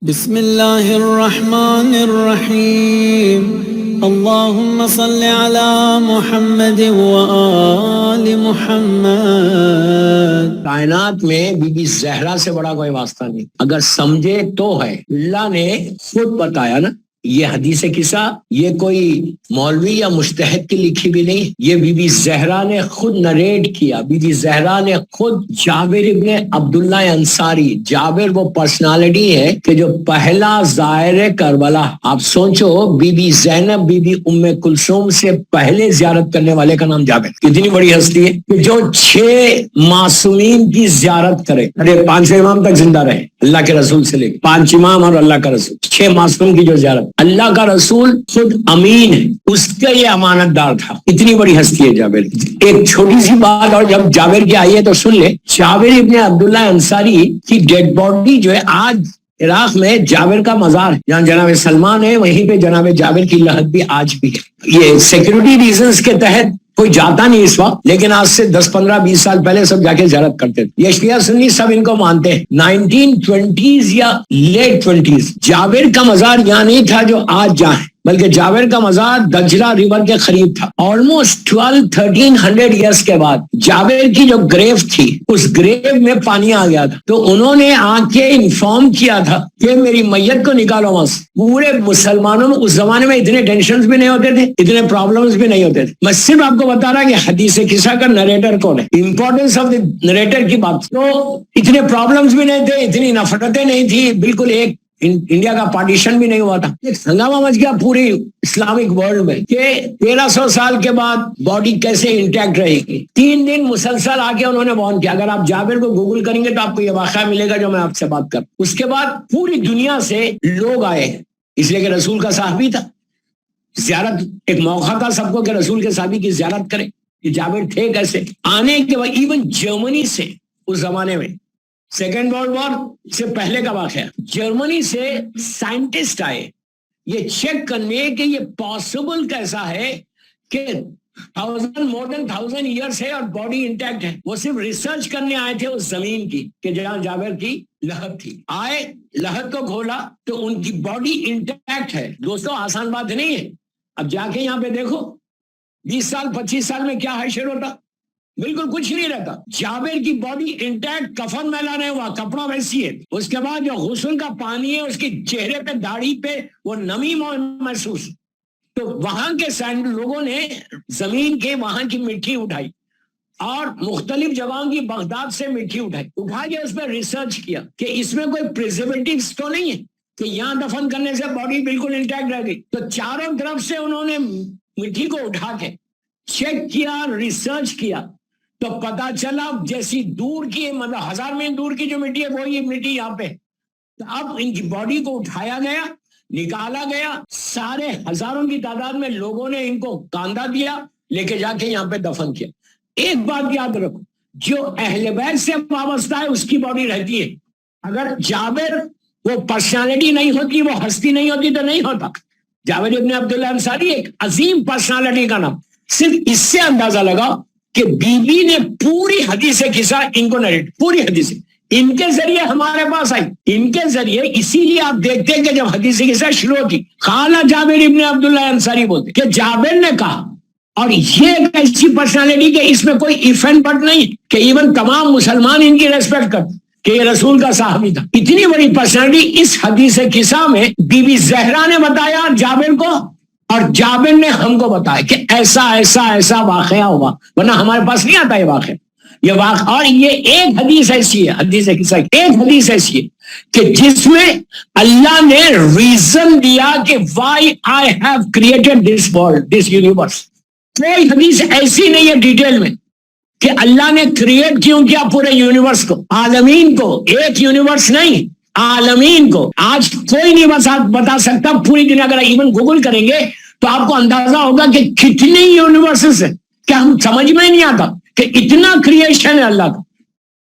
بسم اللہ الرحمن الرحیم اللہم صل علی محمد وآل محمد۔ کائنات میں بی بی زہرا سے بڑا کوئی واسطہ نہیں، اگر سمجھے تو ہے۔ اللہ نے خود بتایا نا، یہ حدیث قصہ یہ کوئی مولوی یا مجتہد کی لکھی بھی نہیں، یہ بی بی زہرا نے خود نریٹ کیا۔ بی بی زہرا نے خود جابر ابن عبداللہ انصاری، جابر وہ پرسنالٹی ہے کہ جو پہلا زائر کربلا، آپ سوچو بی بی زینب بی بی ام کلثوم سے پہلے زیارت کرنے والے کا نام جابر، کتنی بڑی ہستی ہے کہ جو 6 معصومین کی زیارت کرے۔ ارے 5 امام تک زندہ رہے، اللہ کے رسول سے لے کے 5 امام اور اللہ کا رسول، 6 معصوم کی جو زیارت، اللہ کا رسول خود امین ہے، اس کا یہ امانت دار تھا۔ اتنی بڑی ہستی ہے جابر کی۔ ایک چھوٹی سی بات اور جب جابر کی آئی ہے تو سن لے، جابر ابن عبداللہ انصاری کی ڈیڈ باڈی جو ہے آج عراق میں جابر کا مزار ہے، جہاں جناب سلمان ہے وہیں پہ جناب جابر کی لحد بھی آج بھی ہے۔ یہ سیکورٹی ریزنز کے تحت کوئی جاتا نہیں اس وقت، لیکن آج سے 10 15 20 سال پہلے سب جا کے زیارت کرتے تھے۔ یہ شیعہ سنی سب ان کو مانتے ہیں۔ 1920s یا لیٹ 20s جابر کا مزار یہاں نہیں تھا جو آج جہاں ہے، بلکہ جابر کا مزار دجلہ ریور کے قریب تھا۔ آلموسٹ 1300 ایئرس کے بعد جابر کی جو گریو تھی اس گریو میں پانی آ گیا تھا، تو انہوں نے آ کے انفارم کیا تھا کہ میری میت کو نکالو وہاں سے۔ پورے مسلمانوں میں اس زمانے میں اتنے ٹینشنز بھی نہیں ہوتے تھے، اتنے پرابلمز بھی نہیں ہوتے تھے۔ میں صرف آپ کو بتا رہا کہ حدیث قصہ کا نریٹر کون ہے، امپورٹنس آف دی نریٹر کی بات۔ تو اتنے پرابلمز بھی نہیں تھے، اتنی نفرتیں نہیں تھی، بالکل ایک انڈیا کا پارٹیشن بھی نہیں ہوا تھا۔ ایک ہنگامہ مچ گیا پوری اسلامک ورلڈ میں کہ 1300 سال کے بعد باڈی کیسے انٹیکٹ رہے گی۔ 3 دن مسلسل آ کے انہوں نے وارن کیا۔ اگر آپ جابر کو گوگل کریں گے تو آپ کو یہ واقعہ ملے گا جو میں آپ سے بات کر۔ اس کے بعد پوری دنیا سے لوگ آئے، اس لیے کہ رسول کا صحابی تھا، زیارت ایک موقع تھا سب کو کہ رسول کے صحابی کی زیارت کرے۔ کہ جابر تھے کیسے آنے کے بعد، ایون جرمنی سے اس زمانے میں سیکنڈ ورلڈ وار سے پہلے کا واقعہ، جرمنی سے سائنٹسٹ آئے یہ چیک کرنے کہ یہ پاسبل کیسا ہے کہ مور دین 1000 ایئرس ہے اور باڈی انٹیکٹ ہے۔ وہ صرف ریسرچ کرنے آئے تھے اس زمین کی کہ جہاں جابر کی لحد تھی۔ آئے، لحد کو کھولا تو ان کی باڈی انٹیکٹ ہے۔ دوستوں آسان بات نہیں ہے، اب جا کے یہاں پہ دیکھو 20 سال 25 سال میں کیا حشر ہوتا، بالکل کچھ نہیں رہتا۔ جابر کی باڈی انٹیکٹ، کفن میلا نہیں ہوا، کپڑا ویسی ہے۔ اس کے بعد جو غسل کا پانی ہے اس کی چہرے پہ داڑھی پہ وہ نمی محسوس۔ تو وہاں کے لوگوں نے زمین کے وہاں کی مٹی اٹھائی اور مختلف جگہوں کی بغداد سے مٹی اٹھا کے اس پہ ریسرچ کیا کہ اس میں کوئی پریزرویٹیوز تو نہیں ہے کہ یہاں دفن کرنے سے باڈی بالکل انٹیکٹ رہ گئی۔ تو چاروں طرف سے انہوں نے مٹی کو اٹھا کے چیک کیا، ریسرچ کیا، تو پتا چلا جیسی دور کی مطلب 1000 میل دور کی جو مٹی ہے وہی مٹی یہاں پہ۔ تو اب ان کی باڈی کو اٹھایا گیا، نکالا گیا، سارے ہزاروں کی تعداد میں لوگوں نے ان کو کاندھا دیا، لے کے جا کے یہاں پہ دفن کیا۔ ایک بات یاد رکھو، جو اہل بیت سے وابستہ ہے اس کی باڈی رہتی ہے۔ اگر جابر وہ پرسنالٹی نہیں ہوتی، وہ ہستی نہیں ہوتی تو نہیں ہوتا۔ جابر ابن عبداللہ انصاری ایک عظیم پرسنالٹی کا نام۔ صرف اس سے اندازہ لگاؤ کہ بی بی نے پوری حدیث قصہ ان کو نریٹ، پوری حدیث ان کے ذریعے ہمارے پاس آئی، ان کے ذریعے۔ اسی لیے آپ دیکھتے ہیں کہ جب حدیث قصہ شروع ہوتی، قال جابر ابن عبداللہ انصاری بولتے کہ جابر نے کہا، اور یہ ایک ایسی پرسنالٹی کہ اس میں کوئی ایف اینڈ بٹ نہیں کہ ایون تمام مسلمان ان کی ریسپیکٹ کرتے کہ یہ رسول کا صحابی تھا۔ اتنی بڑی پرسنالٹی اس حدیث قصہ میں بی بی زہرا نے بتایا جابر کو، اور جابر نے ہم کو بتایا کہ ایسا ایسا ایسا واقعہ ہوا، ورنہ ہمارے پاس نہیں آتا یہ واقعہ۔ اور یہ ایک حدیث ایسی ہے، حدیث قصہ ایک حدیث ایسی ہے کہ جس میں اللہ نے ریزن دیا کہ why I have created this world, this universe. کوئی حدیث ایسی نہیں ہے ڈیٹیل میں کہ اللہ نے کریٹ کیوں کیا پورے یونیورس کو، عالمین کو، ایک یونیورس نہیں، عالمین کو۔ آج کوئی نہیں بتا سکتا پوری دنیا، اگر ایون گوگل کریں گے تو آپ کو اندازہ ہوگا کہ کتنے یونیورسز ہیں، کہ ہم سمجھ میں نہیں آتا کہ اتنا کریشن ہے اللہ کا،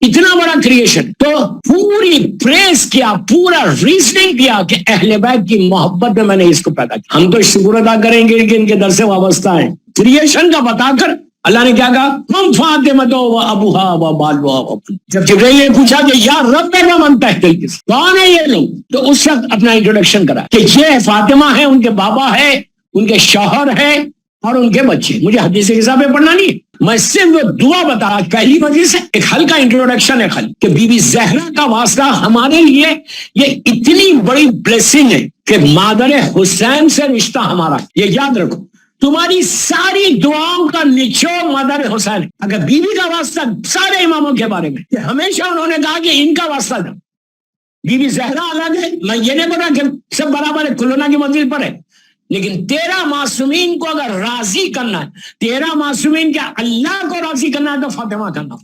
اتنا بڑا کریشن۔ تو پوری پریس کیا، پورا ریزننگ کیا کہ اہل بیت کی محبت میں میں نے اس کو پیدا کیا۔ ہم تو شکر ادا کریں گے کہ ان کے در سے وابستہ ہیں، کریشن کا بتا کر اللہ نے کیا کہا؟ ہم فاطمہ و ابوہا و بالوہا. جب جبرائیل نے پوچھا کہ یا رب میں من تحت الجسم، کون ہے یہ لوگ؟ تو اس وقت اپنا انٹروڈکشن کرا کہ یہ فاطمہ ہے، ان کے بابا ہے، ان کے شوہر ہے اور ان کے بچے. مجھے حدیث کے حساب میں پڑھنا نہیں ہے، میں صرف وہ دعا بتا رہا. پہلی مجلس ہے، ایک ہلکا انٹروڈکشن ہے خالی کہ بی بی زہرا کا واسطہ ہمارے لیے یہ اتنی بڑی بلیسنگ ہے کہ مادر حسین سے رشتہ ہمارا. یہ یاد رکھو، تمہاری ساری دعاؤں کا نچوڑ مادر حسین ہے. اگر بی بی کا واسطہ سارے اماموں کے بارے میں کہ ہمیشہ انہوں نے کہا کہ ان کا واسطہ دو. بی بی زہرا الگ ہے، میں یہ نہیں بولا کہ سب برابر ہے، کلونا کی منزل پر ہے، لیکن 13 معصومین کو اگر راضی کرنا ہے، 13 معصومین کے اللہ کو راضی کرنا ہے تو فاطمہ کا نام.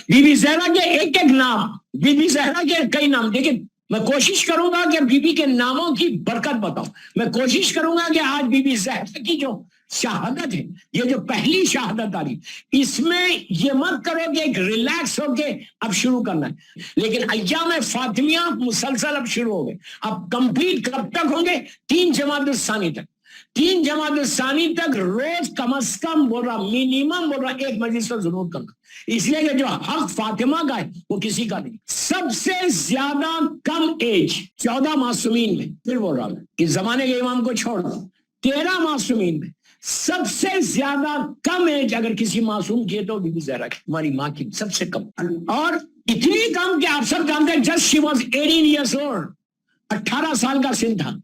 بی بی زہرا کے ایک ایک نام، بی بی زہرا کے کئی نام. لیکن میں کوشش کروں گا کہ بی بی کے ناموں کی برکت بتاؤں. میں کوشش کروں گا کہ آج بی بی زہرا کی جو شہادت ہے، یہ جو پہلی شہادت آ رہی، اس میں یہ مت کرو کہ ایک ریلیکس ہو کے اب شروع کرنا ہے. لیکن ایام فاطمیہ مسلسل اب شروع ہو گئے. اب کمپلیٹ کب تک ہوں گے؟ 3 جمادی الثانی تک. 3 جمادی الثانی تک روز کم از کم بول رہا، منیمم بول رہا، ایک مجلس تو ضرور کرنا. اس لیے کہ جو حق فاطمہ کا ہے وہ کسی کا نہیں. سب سے زیادہ کم ایج 14 معصومین میں، پھر بول رہا میں اس زمانے کے امام کو چھوڑ دو، 13 معصومین میں سب سے زیادہ کم ایج اگر کسی معصوم کی ہے تو بی بی زہرا کی، ہماری ماں کی سب سے کم. اور اتنی کم کہ آپ سب جانتے ہیں just she was 18 years old, 18 سال کا سن تھا.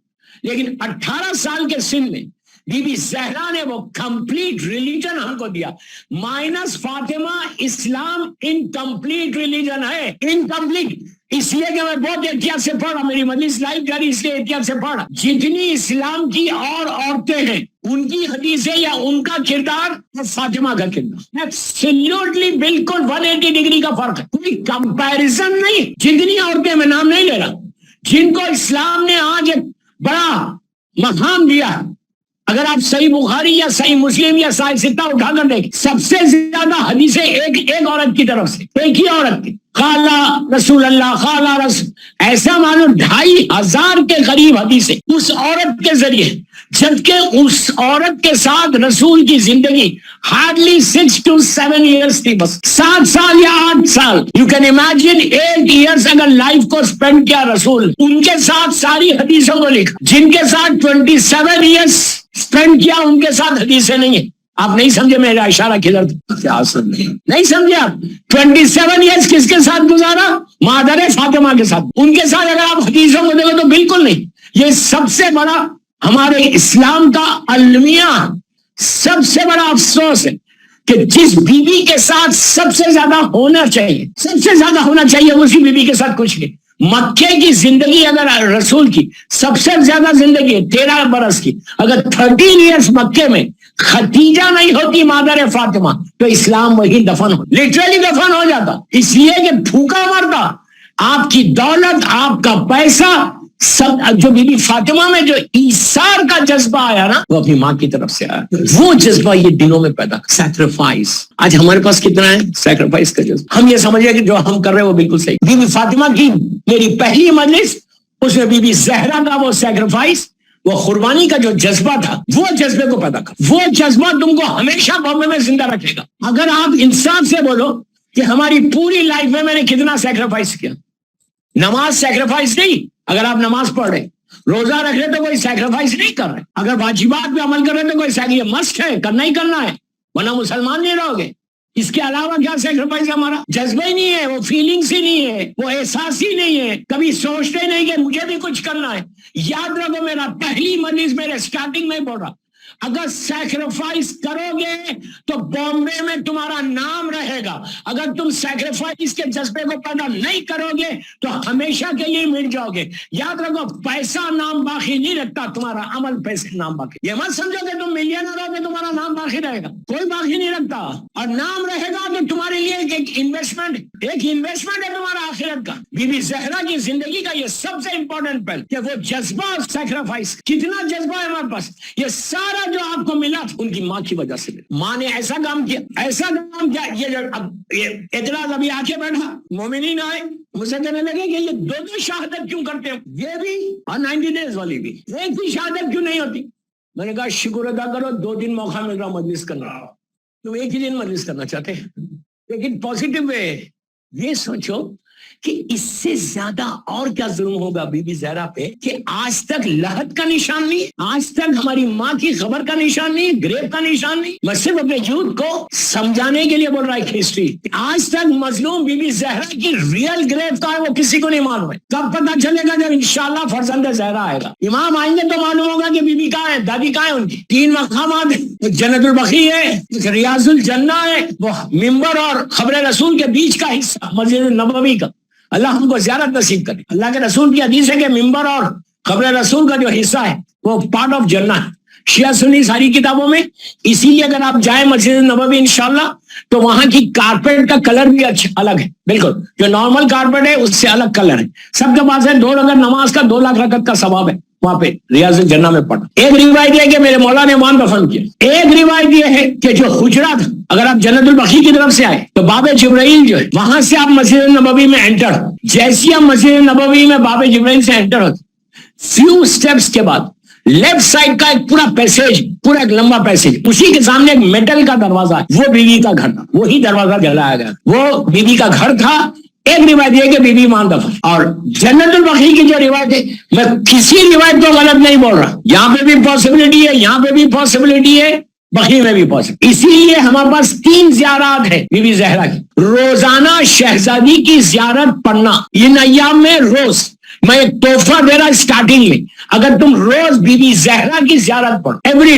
لیکن 18 سال کے سن میں بی بی زہرا نے وہ کمپلیٹ ریلیجن ہم کو دیا. مائنس فاطمہ اسلام انکمپلیٹ ریلیجن ہے، انکمپلیٹ. اس لیے کہ میں بہت احتیاط سے پڑھا، میری مجلس لائیو جاری اس لیے احتیاط سے پڑھا. جتنی اسلام کی اور عورتیں ہیں ان کی حدیثیں یا ان کا کردار اور فاطمہ کا کردار ایبسلیوٹلی بالکل 180 ڈگری کا فرق ہے، کوئی کمپیریزن نہیں. جتنی عورتیں، میں نام نہیں لے رہا، جن کو اسلام نے آج ایک بڑا مقام دیا، اگر آپ صحیح بخاری یا صحیح مسلم یا صحیح ستہ اٹھا کر دیکھیں، سب سے زیادہ حدیثیں ایک عورت کی طرف سے، ایک ہی عورت کی. خالہ رسول اللہ، خالہ رسول، ایسا مانو 2500 کے قریب حدیثیں اس عورت کے ذریعے. جبکہ اس عورت کے ساتھ رسول کی زندگی ہارڈلی 6 to 7 ایئرس تھی، بس 7 سال یا 8 سال. یو کین امیجن 8 ایئرس اگر لائف کو اسپینڈ کیا رسول، ان کے ساتھ ساری حدیثوں کو لکھا. جن کے ساتھ 27 ایئرس اسپینڈ کیا ان کے ساتھ حدیثیں نہیں ہیں. آپ نہیں سمجھے میرا اشارہ کدھر تھا؟ نہیں سمجھے آپ؟ 27 ایئرس کس کے ساتھ گزارا؟ مادر فاطمہ کے ساتھ. ان کے ساتھ اگر آپ حدیثوں کو دیکھو تو بالکل نہیں. یہ سب سے بڑا ہمارے اسلام کا المیہ، سب سے بڑا افسوس ہے کہ جس بی بی کے ساتھ سب سے زیادہ ہونا چاہیے، سب سے زیادہ ہونا چاہیے، اسی بی بی کے ساتھ کچھ نہیں. مکے کی زندگی اگر رسول کی سب سے زیادہ زندگی ہے 13 برس کی، اگر 13 ایئرس مکے میں خدیجہ نہیں ہوتی مادر فاطمہ تو اسلام وہی دفن ہو، لٹرلی دفن ہو جاتا. اس لیے کہ بھوکا مرتا. آپ کی دولت، آپ کا پیسہ، سب جو بی بی فاطمہ میں جو ایثار کا جذبہ آیا نا، وہ اپنی ماں کی طرف سے آیا. وہ جذبہ یہ دلوں میں پیدا، سیکریفائس. آج ہمارے پاس کتنا ہے سیکریفائس کا جذبہ؟ ہم یہ سمجھے کہ جو ہم کر رہے ہیں وہ بالکل صحیح. بی بی فاطمہ کی میری پہلی مجلس، اس میں بی بی زہرا کا وہ سیکریفائس، وہ قربانی کا جو جذبہ تھا، وہ جذبے کو پیدا کر. وہ جذبہ تم کو ہمیشہ بامبے میں زندہ رکھے گا. اگر آپ انصاف سے بولو کہ ہماری پوری لائف میں نے کتنا سیکریفائس کیا. نماز سیکریفائس نہیں. اگر آپ نماز پڑھ رہے، روزہ رکھ رہے تو کوئی سیکریفائس نہیں کر رہے. اگر واجبات پہ عمل کر رہے تو کوئی یہ مسٹ ہے، کرنا ہی کرنا ہے، ورنہ مسلمان نہیں رہو گے. اس کے علاوہ کیا سیکریفائس؟ ہمارا جذبہ ہی نہیں ہے، وہ فیلنگز ہی نہیں ہے، وہ احساس ہی نہیں ہے. کبھی سوچتے نہیں کہ مجھے بھی کچھ کرنا ہے. یاد رکھو، میرا پہلی مجلس میرے سٹارٹنگ میں بول رہا، اگر سیکریفائس کرو گے تو بامبے میں تمہارا نام رہے گا. اگر تم سیکریفائس کے جذبے کو پیدا نہیں کرو گے تو ہمیشہ کے لیے مٹ جاؤ گے. یاد رکھو، پیسہ نام باقی نہیں رکھتا، تمہارا عمل پیسے نام باقی. یہ مت سمجھو کہ تم ملینر ہو کہ تمہارا نام باقی رہے گا، کوئی باقی نہیں رکھتا. اور نام رہے گا تو تمہارے لیے ایک انویسٹمنٹ ہے تمہارا آخرت کا. بی بی زہرا کی زندگی کا یہ سب سے امپورٹنٹ پہل کہ وہ جذبہ سیکریفائس. کتنا جذبہ ہے ہمارے پاس. یہ سارا جو آپ کو ملا ان کی ماں کی وجہ سے ملا. ماں نے ایسا کام کیا، ایسا کام کیا. یہ اعتراض ابھی آ کے بیٹھا، مومنین آئے مجھ سے کہنے لگے کہ یہ 2 شہادت کیوں کرتے ہیں، یہ بھی اور 90 days والی بھی، ایک بھی شہادت کیوں نہیں ہوتی. میں نے کہا شکر ادا کرو، 2 دن موقع مل رہا مجلس کرنا. تم ایک ہی دن مجلس کرنا چاہتے ہیں، لیکن پازیٹو وے. یہ سوچو کہ اس سے زیادہ اور کیا ظلم ہوگا بی بی زہرا پہ کہ آج تک لحد کا نشان نہیں، آج تک ہماری ماں کی خبر کا نشان نہیں، گریب کا نشان نہیں. میں صرف اپنے یوتھ کو سمجھانے کے لیے بول رہا ہے ہسٹری. آج تک مظلوم بی بی زہرا کی ریئل گریب کا ہے وہ کسی کو نہیں معلوم ہے. کب پتہ چلے گا؟ جب انشاءاللہ فرزند زہرا آئے گا، امام آئیں گے تو معلوم ہوگا کہ بی بی کہاں ہے، دادی کہاں ہے. ان کی 3 مقامات ہیں، جنت البقیع ہے، ریاض الجنہ ہے، وہ ممبر اور قبر رسول کے بیچ کا حصہ مسجد نبوی کا. اللہ ہم کو زیارت نصیب کرے. اللہ کے رسول کی حدیث ہے کہ ممبر اور قبر رسول کا جو حصہ ہے وہ پارٹ آف جنہ ہے. شیعہ سنی ساری کتابوں میں. اسی لیے اگر آپ جائیں مسجد نبوی انشاءاللہ تو وہاں کی کارپیٹ کا کلر بھی الگ ہے، بالکل جو نارمل کارپیٹ ہے اس سے الگ کلر ہے. سب کے پاس ہے 2 رکعت نماز کا 2 لاکھ رکعت کا ثواب ہے وہاں پہ ریاض الجنہ میں پڑھا. ایک روایت یہ کہ میرے مولا نے وہاں دفن کیا. ایک روایت یہ ہے کہ جو حجرہ تھا، اگر آپ جنت البقیع کی طرف سے آئے تو باب جبرائیل جو ہے وہاں سے آپ مسجد نبوی میں انٹر، جیسی آپ مسجد نبوی میں باب جبرائیل سے انٹر ہوتے فیو سٹیپس کے بعد لیفٹ سائڈ کا ایک پورا پیسیج، پورا ایک لمبا پیسیج، اسی کے سامنے ایک میٹل کا دروازہ ہے، وہ بیوی کا گھر تھا. وہی دروازہ جلایا گیا، وہ بیوی کا گھر تھا. ایک روایت یہ کہ بی بی مان دفن. اور جنت البقیع کی جو روایت ہے، میں کسی روایت کو غلط نہیں بول رہا، یہاں پہ بھی پاسبلٹی ہے، یہاں پہ بھی پاسبلٹی ہے، بقیع میں بھی پاسبل. اسی لیے ہمارے پاس 3 زیارات ہیں بی بی زہرا کی. روزانہ شہزادی کی زیارت پڑھنا ان ایام میں روز. میں ایک تحفہ دے رہا اسٹارٹنگ میں، اگر تم روز بی بی زہرا کی زیارت پڑھو ایوری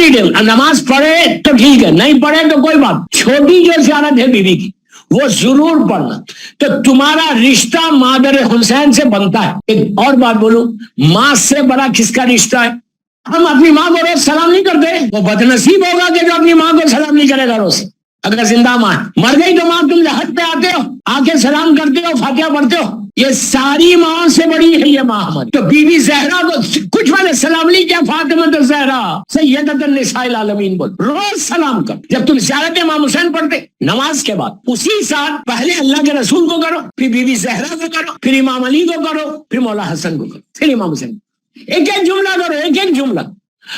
ڈے. نماز پڑھے تو ٹھیک ہے، نہیں پڑھے تو کوئی بات. چھوٹی جو زیارت ہے بی بی کی وہ ضرور پڑھنا، تو تمہارا رشتہ مادر حسین سے بنتا ہے. ایک اور بات بولوں، ماں سے بڑا کس کا رشتہ ہے؟ ہم اپنی ماں کو روز سلام نہیں کرتے. وہ بدنصیب ہوگا کہ جو اپنی ماں کو سلام نہیں کرے گا روز. اگر زندہ ماں مر گئی تو ماں تم لحد پہ آتے ہو، آ کے سلام کرتے ہو، فاتحہ پڑھتے ہو. یہ ساری ماں سے بڑی ہے یہ ماں ہماری. تو بی بی زہرا کو کچھ میں نے سلام نہیں کیا، فاطمہ زہرا سیدۃ النساء العالمین بول، روز سلام کر. جب تم زیارت امام حسین پڑھتے نماز کے بعد، اسی ساتھ پہلے اللہ کے رسول کو کرو، پھر بی بی زہرا کو کرو، پھر امام علی کو کرو، پھر مولا حسن کو کرو، پھر امام حسین. ایک ایک جملہ کرو، ایک ایک جملہ.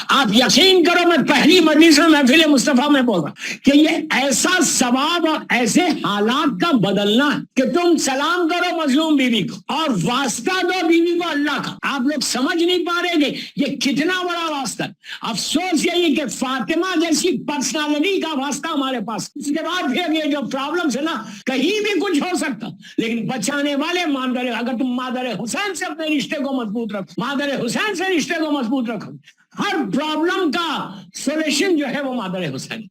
آپ یقین کرو، میں پہلی مجلس میں محفل مصطفیٰ میں بول رہا کہ یہ ایسا ثواب اور ایسے حالات کا بدلنا ہے کہ تم سلام کرو مظلوم بیوی کو اور واسطہ دو بیوی کو اللہ کا. آپ لوگ سمجھ نہیں پا رہے کہ یہ کتنا بڑا واسطہ ہے. افسوس یہی کہ فاطمہ جیسی پرسنالٹی کا واسطہ ہمارے پاس. اس کے بعد پھر یہ جو پرابلمس ہے نا، کہیں بھی کچھ ہو سکتا، لیکن بچانے والے مادر. اگر تم مادر حسین سے اپنے رشتے کو مضبوط رکھو، مادر حسین سے رشتے کو مضبوط رکھو، ہر پرابلم کا سولوشن جو ہے وہ مادر حسین.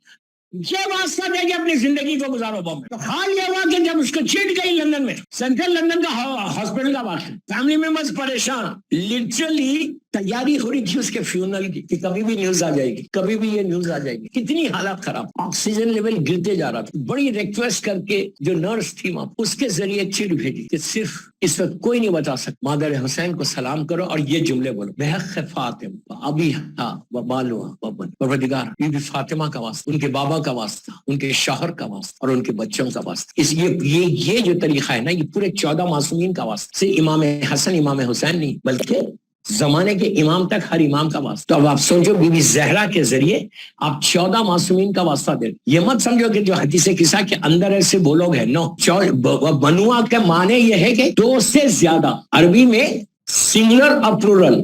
یہ واسطہ دے کے اپنی زندگی کو گزارو بامبے. تو حال یہ ہوا کہ جب اس کو چٹ گئی لندن میں، سینٹرل لندن کا ہاسپٹل کا واقعہ، فیملی ممبرز پریشان، لٹرلی تیاری ہو رہی تھی اس کے فیونل کی کہ کبھی بھی نیوز آ جائے گی، کبھی بھی یہ نیوز آ جائے گی. کتنی حالات خراب، آکسیجن لیول گرتے جا رہا تھا. بڑی ریکویسٹ کر کے جو نرس تھی وہاں، اس کے ذریعے چٹ بھیجی کہ صرف اس وقت کوئی نہیں بتا سکتا، مادر حسین کو سلام کرو اور یہ جملے بولو، بحق فاطمہ ابھی ہاں و بالوا وبن، پروردگار بی بی فاطمہ کا واسطہ، ان کے بابا کا واسطہ، ان کے شوہر کا واسطہ اور ان کے بچوں کا واسطہ. اس یہ جو طریقہ ہے نا، یہ پورے 14 معصومین کا واسطہ. صرف امام حسن امام حسین نہیں بلکہ زمانے کے امام تک ہر امام کا واسطہ. تو اب آپ سوچو بی بی زہرا کے ذریعے آپ 14 معصومین کا واسطہ دے. یہ مت سمجھو کہ جو حدیث قصہ کے اندر ایسے بولو گے، نو. بنوا کے معنی یہ ہے کہ 2 سے زیادہ. عربی میں سنگولر اور پلورل،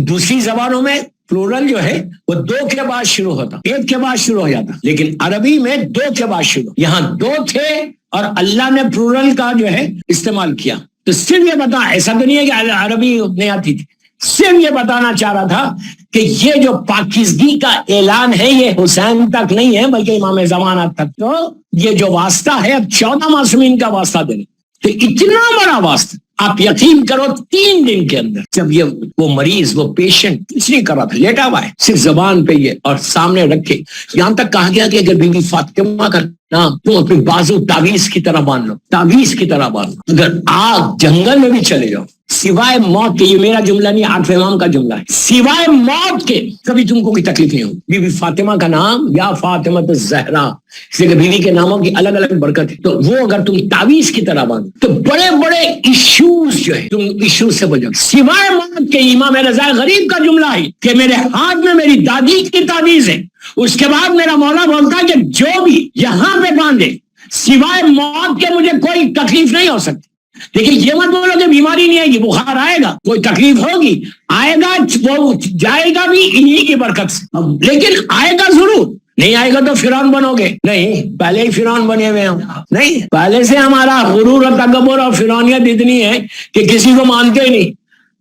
دوسری زبانوں میں پلورل جو ہے وہ 2 کے بعد شروع ہوتا، 1 کے بعد شروع ہو جاتا، لیکن عربی میں 2 کے بعد شروع. یہاں 2 تھے اور اللہ نے پلورل کا جو ہے استعمال کیا. تو صرف یہ بتا، ایسا تو نہیں ہے کہ عربی نہیں آتی تھی، صرف یہ بتانا چاہ رہا تھا کہ یہ جو پاکیزگی کا اعلان ہے یہ حسین تک نہیں ہے بلکہ امام زمانہ تک. تو یہ جو واسطہ ہے اب 14 معصومین کا واسطہ دینے، تو اتنا بڑا واسطہ. آپ یقین کرو 3 دن کے اندر جب یہ وہ مریض، وہ پیشنٹ کچھ نہیں کر رہا تھا، لیٹا ہوا ہے، صرف زبان پہ یہ اور سامنے رکھے، یہاں تک کہا گیا کہ اگر بی بی فاطمہ کا نام تم اپنی بازو تعویذ کی طرح باندھ لو، تعویذ کی طرح باندھ لو. اگر آگ جنگل میں بھی چلے جاؤ، سوائے موت کے، یہ میرا جملہ نہیں 8ویں امام کا جملہ ہے، سوائے موت کے کبھی تم کو کوئی تکلیف نہیں ہوگی. بی بی فاطمہ کا نام یا فاطمہ الزہرا، اس لیے کہ بیوی کے ناموں کی الگ الگ برکت ہے. تو وہ اگر تم تعویذ کی طرح باندھو تو بڑے بڑے ایشوز جو ہے تم ایشوز سے بچو. سوائے موت کے امام رضا غریب کا جملہ ہے کہ میرے ہاتھ میں میری دادی کی تعویذ ہے اس کے بعد میرا مولا بولتا ہے کہ جو بھی یہاں پہ باندھے سوائے موت کے مجھے کوئی تکلیف نہیں ہو سکتی. لیکن یہ مت بولو کہ بیماری نہیں آئے گی, بخار آئے گا, کوئی تکلیف ہوگی, آئے گا, وہ جائے گا بھی انہی کی برکت سے, لیکن آئے گا ضرور. نہیں آئے گا تو فرعون بنو گے؟ نہیں, پہلے ہی فرعون بنے ہوئے ہم. نہیں, پہلے سے ہمارا غرور اور تکبر اور فرعونیت اتنی ہے کہ کسی کو مانتے نہیں.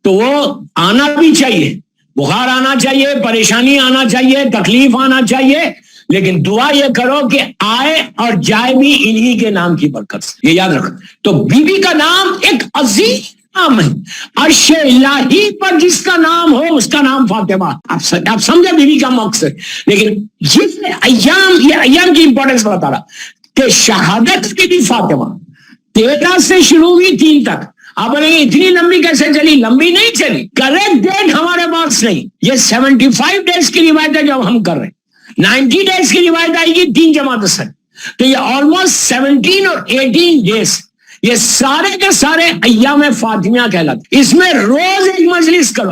تو وہ آنا بھی چاہیے, بخار آنا چاہیے, پریشانی آنا چاہیے, تکلیف آنا چاہیے, لیکن دعا یہ کرو کہ آئے اور جائے بھی انہی کے نام کی برکت سے. یہ یاد رکھو. تو بی بی کا نام ایک عظیم نام ہے, عرش الہی پر جس کا نام ہو اس کا نام فاطمہ. آپ سمجھے بی بی کا مقصد. لیکن یہ ایام کی امپورٹنس بتا رہا کہ شہادت کی بھی فاطمہ 13 سے شروع ہوئی 3 تک. آپ بولیں گے اتنی لمبی کیسے چلی؟ لمبی نہیں چلی, کریکٹ ڈیٹ ہمارے پاس نہیں. یہ 75 ڈیز کی روایت ہے جو ہم کر رہے ہیں. 90 ڈیز کی روایت آئے گی 3 جماعت سے. تو یہ آلموسٹ 17 اور 18 ڈیز, یہ سارے کے سارے ایام فاطمیہ کہلاتے. اس میں روز ایک مجلس کرو.